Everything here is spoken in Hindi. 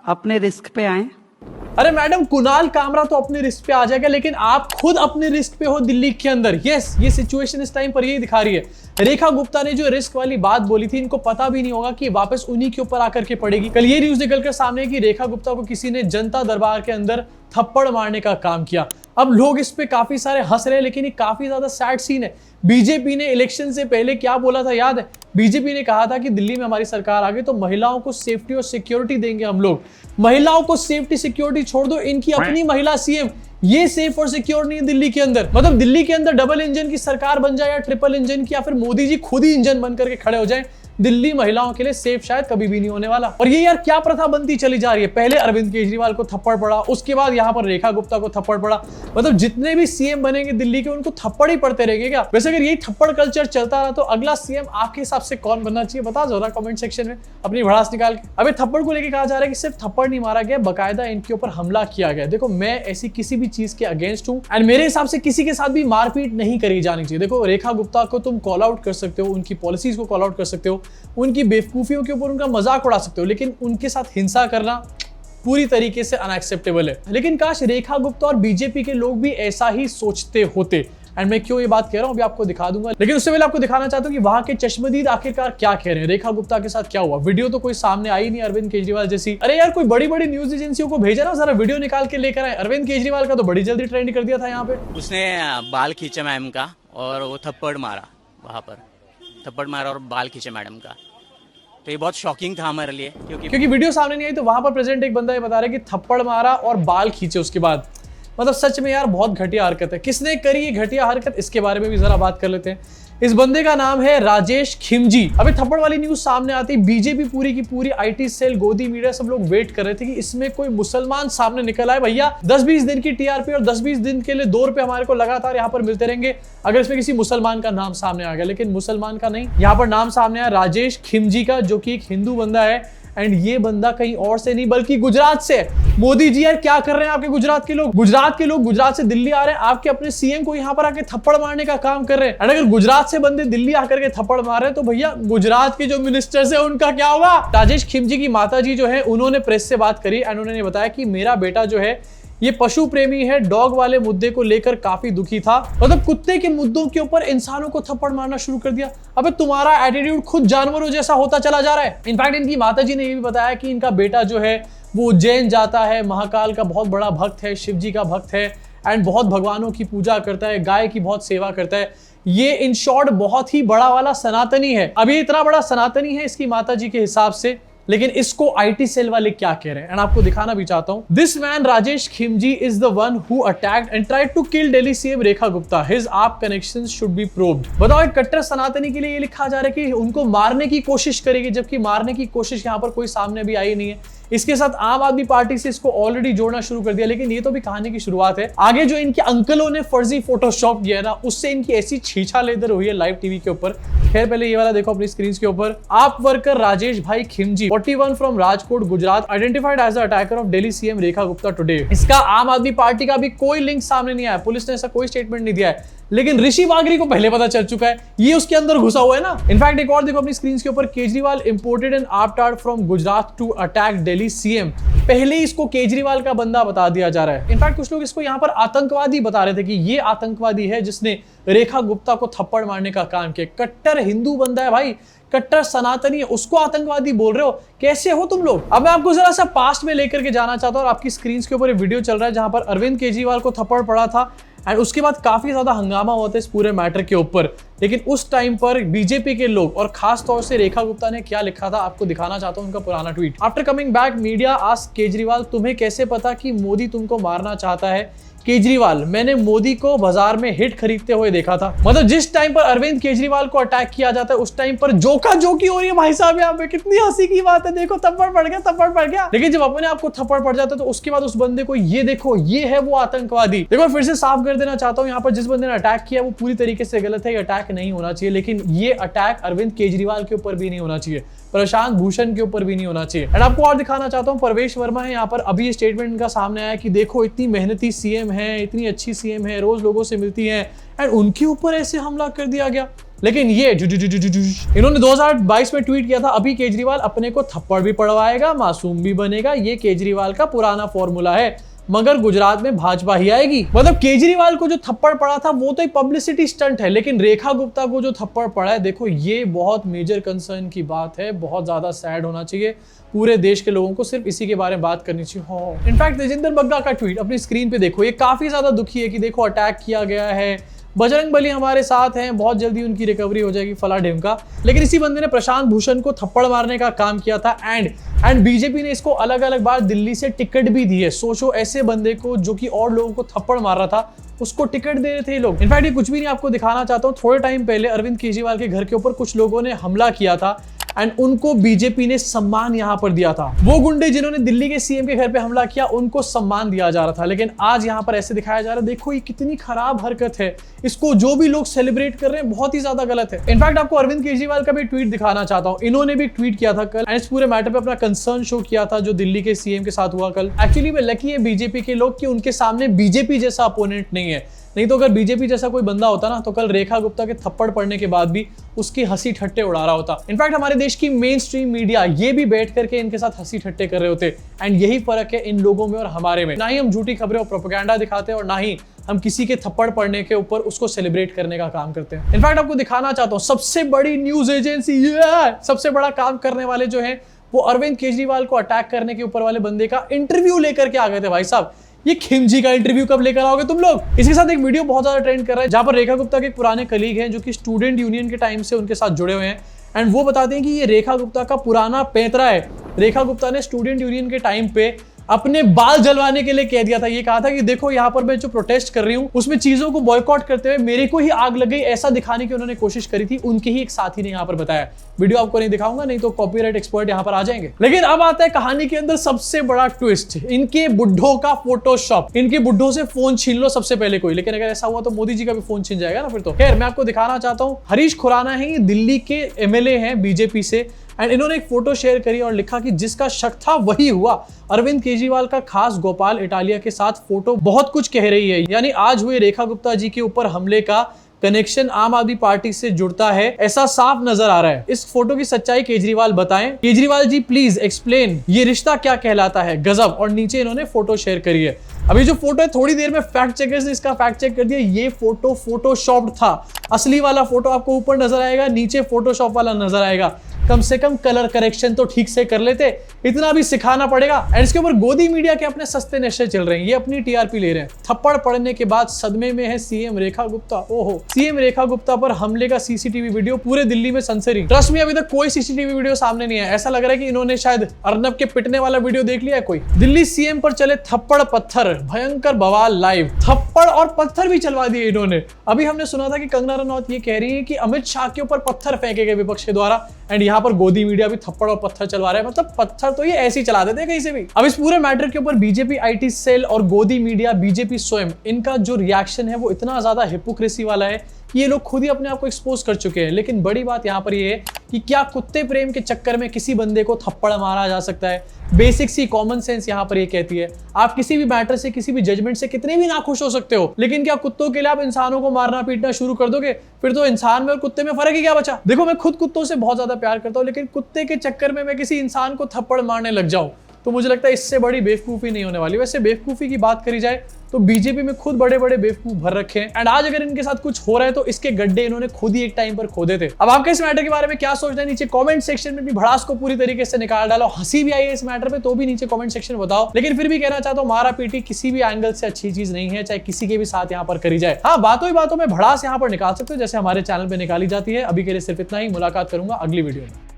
अपने रिस्क पे आए। अरे मैडम, कुणाल कामरा तो अपने रिस्क पे आ जाएगा, लेकिन आप खुद अपने रिस्क पे हो दिल्ली के अंदर। यस, ये सिचुएशन इस टाइम पर यही दिखा रही है। रेखा गुप्ता ने जो रिस्क वाली बात बोली थी, इनको पता भी नहीं होगा कि वापस उन्हीं के ऊपर आकर के पड़ेगी। कल ये न्यूज निकलकर सामने कि रेखा गुप्ता को किसी ने जनता दरबार के अंदर थप्पड़ मारने का काम किया। अब लोग इस पे काफी सारे हंस रहे हैं, लेकिन ये काफी ज्यादा सैड सीन है। बीजेपी ने इलेक्शन से पहले क्या बोला था याद है? बीजेपी ने कहा था कि दिल्ली में हमारी सरकार आ गई तो महिलाओं को सेफ्टी और सिक्योरिटी देंगे हम लोग। महिलाओं को सेफ्टी सिक्योरिटी छोड़ दो, इनकी अपनी महिला सीएम ये सेफ और सिक्योर नहीं है दिल्ली के अंदर। मतलब दिल्ली के अंदर डबल इंजन की सरकार बन जाए या ट्रिपल इंजन की, या फिर मोदी जी खुद ही इंजन बन करके खड़े हो जाए, दिल्ली महिलाओं के लिए सेफ शायद कभी भी नहीं होने वाला। और ये यार क्या प्रथा बनती चली जा रही है। पहले अरविंद केजरीवाल को थप्पड़ पड़ा, उसके बाद यहाँ पर रेखा गुप्ता को थप्पड़ पड़ा। मतलब जितने भी सीएम बनेंगे दिल्ली के, उनको थप्पड़ ही पड़ते रहेंगे क्या? वैसे अगर यही थप्पड़ कल्चर चलता रहा तो अगला सीएम आपके हिसाब से कौन बनना चाहिए? बता जरा कमेंट सेक्शन में अपनी भड़ास निकाल के। अबे थप्पड़ को लेकर कहा जा रहा है कि सिर्फ थप्पड़ नहीं मारा गया, बकायदा इनके ऊपर हमला किया गया। देखो, मैं ऐसी किसी भी चीज के अगेंस्ट हूँ एंड मेरे हिसाब से किसी के साथ भी मारपीट नहीं करी जानी चाहिए। देखो, रेखा गुप्ता को तुम कॉल आउट कर सकते हो, उनकी पॉलिसीज को कॉल आउट कर सकते हो, उनकी बेवकूफियों के ऊपर उनका मजाक उड़ा सकते हो, लेकिन उनके साथ हिंसा करना पूरी तरीके से अनएक्सेप्टेबल है। लेकिन काश रेखा गुप्ता और बीजेपी के लोग भी ऐसा ही सोचते होते। एंड मैं क्यों ये बात कह रहा हूं अभी आपको दिखा दूंगा, लेकिन उससे पहले आपको दिखाना चाहता हूं कि वहां के चश्मदीद आखिरकार क्या कह रहे हैं, रेखा गुप्ता के साथ क्या हुआ। वीडियो तो कोई सामने आई नहीं अरविंद केजरीवाल जैसी। अरे यार, कोई बड़ी बड़ी न्यूज एजेंसियों को भेजा ना, जरा वीडियो निकाल के लेकर आए। अरविंद केजरीवाल का तो बड़ी जल्दी ट्रेंड कर दिया था यहाँ पे। उसने बाल खींचा मैम का और वो थप्पड़ मारा, वहां पर थप्पड़ मारा और बाल खींचे मैडम का। तो ये बहुत शॉकिंग था हमारे लिए, क्योंकि वीडियो सामने नहीं आई तो वहां पर प्रेजेंट एक बंदा ये बता रहा है कि थप्पड़ मारा और बाल खींचे उसके बाद। मतलब सच में यार बहुत घटिया हरकत है। किसने करी ये घटिया हरकत, इसके बारे में भी जरा बात कर लेते हैं। इस बंदे का नाम है राजेश खिमजी। अभी थप्पड़ वाली न्यूज सामने आती, बीजेपी पूरी की पूरी आईटी सेल, गोदी मीडिया, सब लोग वेट कर रहे थे कि इसमें कोई मुसलमान सामने निकल आए। भैया 10-20 दिन की टीआरपी और 10-20 दिन के लिए ₹2 हमारे को लगातार यहाँ पर मिलते रहेंगे अगर इसमें किसी मुसलमान का नाम सामने आ गया। लेकिन मुसलमान का नहीं, यहाँ पर नाम सामने आया राजेश खिमजी का, जो कि एक हिंदू बंदा है। एंड ये बंदा कहीं और से नहीं बल्कि गुजरात से। मोदी जी यार क्या कर रहे हैं आपके गुजरात के लोग? गुजरात से दिल्ली आ रहे हैं, आपके अपने सीएम को यहाँ पर आके थप्पड़ मारने का काम कर रहे हैं। एंड अगर गुजरात से बंदे दिल्ली आकर के थप्पड़ मार रहे हैं तो भैया गुजरात के जो मिनिस्टर्स है उनका क्या होगा? राजेश खिमजी की माता जी जो है, उन्होंने प्रेस से बात करी एंड उन्होंने बताया कि मेरा बेटा जो है ये पशु प्रेमी है, डॉग वाले मुद्दे को लेकर काफी दुखी था। मतलब कुत्ते के मुद्दों के ऊपर इंसानों को थप्पड़ मारना शुरू कर दिया। अबे तुम्हारा एटीट्यूड खुद जानवरों जैसा होता चला जा रहा है। इनफैक्ट इनकी माताजी ने ये भी बताया कि इनका बेटा जो है वो उज्जैन जाता है, महाकाल का बहुत बड़ा भक्त है, शिव जी का भक्त है एंड बहुत भगवानों की पूजा करता है, गाय की बहुत सेवा करता है। ये इन शॉर्ट बहुत ही बड़ा वाला सनातनी है। अब ये इतना बड़ा सनातनी है इसकी माताजी के हिसाब से, लेकिन इसको आईटी सेल वाले क्या कह रहे हैं एंड आपको दिखाना भी चाहता हूं। This man Rajesh Khimji is the one who attacked and tried to kill Delhi CM Rekha Gupta. His AAP connections should be probed. बताओ, एक कट्टर सनातनी के लिए ये लिखा जा रहा है कि उनको मारने की कोशिश करेगी, जबकि मारने की कोशिश यहां पर कोई सामने भी आई नहीं है। इसके साथ आम आदमी पार्टी से इसको ऑलरेडी जोड़ना शुरू कर दिया, लेकिन ये तो भी कहानी की शुरुआत है। आगे जो इनके अंकलों ने फर्जी फोटोशॉप किया है ना, उससे इनकी ऐसी छीछा लेदर हुई है लाइव टीवी के ऊपर। खैर पहले ये वाला देखो अपनी स्क्रीन के ऊपर। आप worker Rajesh bhai Khimji 41 from Rajkot Gujarat identified as the attacker of Delhi CM Rekha Gupta today. इसका आम आदमी पार्टी का भी कोई लिंक सामने नहीं आया, पुलिस ने ऐसा कोई स्टेटमेंट नहीं दिया है, लेकिन ऋषि बागरी को पहले पता चल चुका है, ये उसके अंदर घुसा हुआ है ना। इनफैक्ट एक और देखो अपनी स्क्रीन के ऊपर, Kejriwal imported an aftard from Gujarat to attack Delhi CM. पहले इसको केजरीवाल का बंदा बता दिया जा रहा है। इनफैक्ट कुछ लोग इसको यहाँ पर आतंकवादी बता रहे थे कि ये आतंकवादी है जिसने रेखा गुप्ता को थप्पड़ मारने का काम किया। कट्टर हिंदू बंदा है भाई, कट्टर सनातनी है, उसको आतंकवादी बोल रहे हो? कैसे हो तुम लोग? अब मैं आपको जरा सा पास्ट में लेकर के जाना चाहता हूं। और आपकी स्क्रीन के ऊपर एक वीडियो चल रहा है जहां पर अरविंद केजरीवाल को थप्पड़ पड़ा था एंड उसके बाद काफी ज्यादा हंगामा हुआ था इस पूरे मैटर के ऊपर। लेकिन उस टाइम पर बीजेपी के लोग और खास तौर से रेखा गुप्ता ने क्या लिखा था आपको दिखाना चाहता हूं, उनका पुराना tweet. After coming back media asked Kejriwal, तुम्हें कैसे पता कि मोदी तुमको मारना चाहता है? केजरीवाल, मैंने मोदी को बाजार में हिट खरीदते हुए देखा था। मतलब जिस टाइम पर अरविंद केजरीवाल को अटैक किया जाता है उस टाइम पर जोका जोकी हो रही है भाई साहब। यहाँ पे कितनी हंसी की बात है, देखो थप्पड़ पड़ गया। लेकिन जब अपने आप को थप्पड़ पड़ जाता है तो उसके बाद उस बंदे को ये देखो, ये है वो आतंकवादी। देखो फिर से साफ कर देना चाहता हूँ, यहाँ पर जिस बंदे ने अटैक किया वो पूरी तरीके से गलत है, ये अटैक नहीं होना चाहिए। लेकिन ये अटैक अरविंद केजरीवाल के ऊपर भी नहीं होना चाहिए, प्रशांत भूषण के ऊपर भी नहीं होना चाहिए। एंड आपको और दिखाना चाहता हूँ, परवेश वर्मा है यहाँ पर। अभी ये स्टेटमेंट इनका सामने आया कि देखो इतनी मेहनती सीएम है, इतनी अच्छी सीएम है, रोज लोगों से मिलती है एंड उनके ऊपर ऐसे हमला कर दिया गया। लेकिन ये इन्होंने 2022 में ट्वीट किया था, अभी केजरीवाल अपने को थप्पड़ भी पड़वाएगा, मासूम भी बनेगा, ये केजरीवाल का पुराना फॉर्मूला है, मगर गुजरात में भाजपा ही आएगी। मतलब केजरीवाल को जो थप्पड़ पड़ा था वो तो एक पब्लिसिटी स्टंट है, लेकिन रेखा गुप्ता को जो थप्पड़ पड़ा है, देखो ये बहुत मेजर कंसर्न की बात है, बहुत ज्यादा सैड होना चाहिए। पूरे देश के लोगों को सिर्फ इसी के बारे में बात करनी चाहिए। इनफैक्ट तेजिंदर बग्गा का ट्वीट अपनी स्क्रीन पे देखो, ये काफी ज्यादा दुखी है कि देखो अटैक किया गया है, बजरंग बली हमारे साथ हैं, बहुत जल्दी उनकी रिकवरी हो जाएगी, फला ढिमका। लेकिन इसी बंदे ने प्रशांत भूषण को थप्पड़ मारने का काम किया था एंड बीजेपी ने इसको अलग अलग बार दिल्ली से टिकट भी दी है। सोचो ऐसे बंदे को जो कि और लोगों को थप्पड़ मार रहा था, उसको टिकट दे रहे थे लोग। इनफैक्ट ये कुछ भी नहीं, आपको दिखाना चाहता हूँ, थोड़े टाइम पहले अरविंद केजरीवाल के घर के ऊपर कुछ लोगों ने हमला किया था एंड उनको बीजेपी ने सम्मान यहां पर दिया था। वो गुंडे जिन्होंने दिल्ली के सीएम के घर पे हमला किया, उनको सम्मान दिया जा रहा था, लेकिन आज यहां पर ऐसे दिखाया जा रहा है। देखो ये कितनी खराब हरकत है, इसको जो भी लोग सेलिब्रेट कर रहे हैं बहुत ही ज्यादा गलत है। इनफैक्ट आपको अरविंद केजरीवाल का भी ट्वीट दिखाना चाहता हूं, इन्होंने भी ट्वीट किया था कल एंड इस पूरे मैटर पे अपना कंसर्न शो किया था जो दिल्ली के सीएम के साथ हुआ कल। एक्चुअली में लकी है बीजेपी के लोग कि उनके सामने बीजेपी जैसा अपोनेंट नहीं है, नहीं तो अगर बीजेपी जैसा कोई बंदा होता ना तो कल रेखा गुप्ता के थप्पड़ पड़ने के बाद भी उसकी हंसी ठट्टे उड़ा रहा होता। इनफैक्ट हमारे देश की मेन स्ट्रीम मीडिया ये भी बैठ करके इनके साथ हंसी ठट्टे कर रहे होते एंड यही फर्क है इन लोगों में और हमारे में। ना ही हम झूठी खबरें और प्रोपेगेंडा दिखाते हैं और ना ही हम किसी के थप्पड़ पड़ने के ऊपर उसको सेलिब्रेट करने का काम करते हैं। इनफैक्ट आपको दिखाना चाहता हूँ सबसे बड़ी न्यूज एजेंसी, सबसे बड़ा काम करने वाले जो है वो अरविंद केजरीवाल को अटैक करने के ऊपर वाले बंदे का इंटरव्यू लेकर के आ गए थे। भाई साहब ये खिमजी का इंटरव्यू कब लेकर आओगे तुम लोग? इसके साथ एक वीडियो बहुत ज्यादा ट्रेंड कर रहा है जहां पर रेखा गुप्ता के एक पुराने कलीग हैं जो कि स्टूडेंट यूनियन के टाइम से उनके साथ जुड़े हुए हैं एंड वो बताते हैं कि ये रेखा गुप्ता का पुराना पैंतरा है। रेखा गुप्ता ने स्टूडेंट यूनियन के टाइम पे अपने बाल जलवाने के लिए कह दिया था, ये कहा था कि देखो यहाँ पर मैं जो प्रोटेस्ट कर रही हूँ उसमें चीजों को बॉयकॉट करते हुए मेरे को ही आग लग गई, ऐसा दिखाने की उन्होंने कोशिश करी थी। उनके ही एक साथी ने यहाँ पर बताया। वीडियो आपको नहीं दिखाऊंगा, नहीं तो कॉपीराइट एक्सपर्ट यहाँ पर आ जाएंगे। लेकिन अब आता है कहानी के अंदर सबसे बड़ा ट्विस्ट, इनके बुड्ढों का फोटोशॉप। इनके बुड्ढों से फोन छीन लो सबसे पहले कोई, लेकिन अगर ऐसा हुआ तो मोदी जी का भी फोन छीन जाएगा ना फिर तो। खैर मैं आपको दिखाना चाहता हूँ, हरीश खुराना है, ये दिल्ली के एमएलए हैं बीजेपी से एंड इन्होंने एक फोटो शेयर करी और लिखा कि जिसका शक था वही हुआ। अरविंद केजरीवाल का खास गोपाल इटालिया के साथ फोटो बहुत कुछ कह रही है, यानी आज हुए रेखा गुप्ता जी के ऊपर हमले का कनेक्शन आम आदमी पार्टी से जुड़ता है, ऐसा साफ नजर आ रहा है। इस फोटो की सच्चाई केजरीवाल बताएं, केजरीवाल जी प्लीज एक्सप्लेन, ये रिश्ता क्या कहलाता है, गजब। और नीचे इन्होंने फोटो शेयर करी है। अभी जो फोटो है थोड़ी देर में फैक्ट चेकर्स ने इसका फैक्ट चेक कर दिया, ये फोटो फोटोशॉप्ड था। असली वाला फोटो आपको ऊपर नजर आएगा, नीचे फोटोशॉप वाला नजर आएगा। कम से कम कलर करेक्शन तो ठीक से कर लेते, इतना भी सिखाना पड़ेगा। एंड इसके ऊपर गोदी मीडिया के अपने सस्ते नशे चल रहे हैं, ये अपनी टीआरपी ले रहे हैं। थप्पड़ पड़ने के बाद सदमे में है सीएम रेखा गुप्ता। ओहो, सीएम रेखा गुप्ता पर हमले का सीसीटीवी वीडियो पूरे दिल्ली में सनसनी। ट्रस्ट में अभी तक कोई सीसीटीवी वीडियो सामने नहीं है, ऐसा लग रहा है कि इन्होंने शायद अर्नब के पिटने वाला वीडियो देख लिया है कोई। दिल्ली सीएम पर चले थप्पड़ पत्थर, भयंकर बवाल लाइव। थप्पड़ और पत्थर भी चलवा दिए इन्होंने। अभी हमने सुना था कि कंगना रनौत ये कह रही है कि अमित शाह के ऊपर पत्थर फेंके गए विपक्ष के द्वारा एंड यहाँ पर गोदी मीडिया भी थप्पड़ और पत्थर चलवा रहा है। मतलब पत्थर तो ये ऐसे ही चला देते हैं कहीं से भी। अब इस पूरे मैटर के ऊपर बीजेपी आईटी सेल और गोदी मीडिया, बीजेपी स्वयं, इनका जो रिएक्शन है वो इतना ज्यादा हिपोक्रेसी वाला है, ये लोग खुद ही अपने आप को एक्सपोज कर चुके हैं। लेकिन बड़ी बात यहाँ पर ये है कि क्या कुत्ते प्रेम के चक्कर में किसी बंदे को थप्पड़ मारा जा सकता है? बेसिक सी कॉमन सेंस यहाँ पर ये कहती है। आप किसी भी मैटर से, किसी भी जजमेंट से कितने भी नाखुश हो सकते हो, लेकिन क्या कुत्तों के लिए आप इंसानों को मारना पीटना शुरू कर दोगे? फिर तो इंसान में और कुत्ते में फर्क ही क्या बचा? देखो मैं खुद कुत्तों से बहुत ज्यादा प्यार करता हूँ, लेकिन कुत्ते के चक्कर में मैं किसी इंसान को थप्पड़ मारने लग जाऊं तो मुझे लगता है इससे बड़ी बेवकूफी नहीं होने वाली। वैसे बेवकूफी की बात करी जाए तो बीजेपी में खुद बड़े बड़े बेवकूफ भर रखे हैं एंड आज अगर इनके साथ कुछ हो रहा है तो इसके गड्ढे इन्होंने खुद ही एक टाइम पर खोदे थे। अब आपके इस मैटर के बारे में क्या सोचना है नीचे कमेंट सेक्शन में भी भड़ास को पूरी तरीके से निकाल डालो। हंसी भी आई है इस मैटर पे तो भी नीचे कमेंट सेक्शन में बताओ। लेकिन फिर भी कहना चाहता हूँ, मारा पीटी किसी भी एंगल से अच्छी चीज नहीं है, चाहे किसी के भी साथ यहाँ पर करी जाए। हाँ, बातों ही बातों में भड़ास यहाँ पर निकाल सकते हो जैसे हमारे चैनल पर निकाली जाती है। अभी के लिए सिर्फ इतना ही, मुलाकात करूंगा अगली वीडियो में।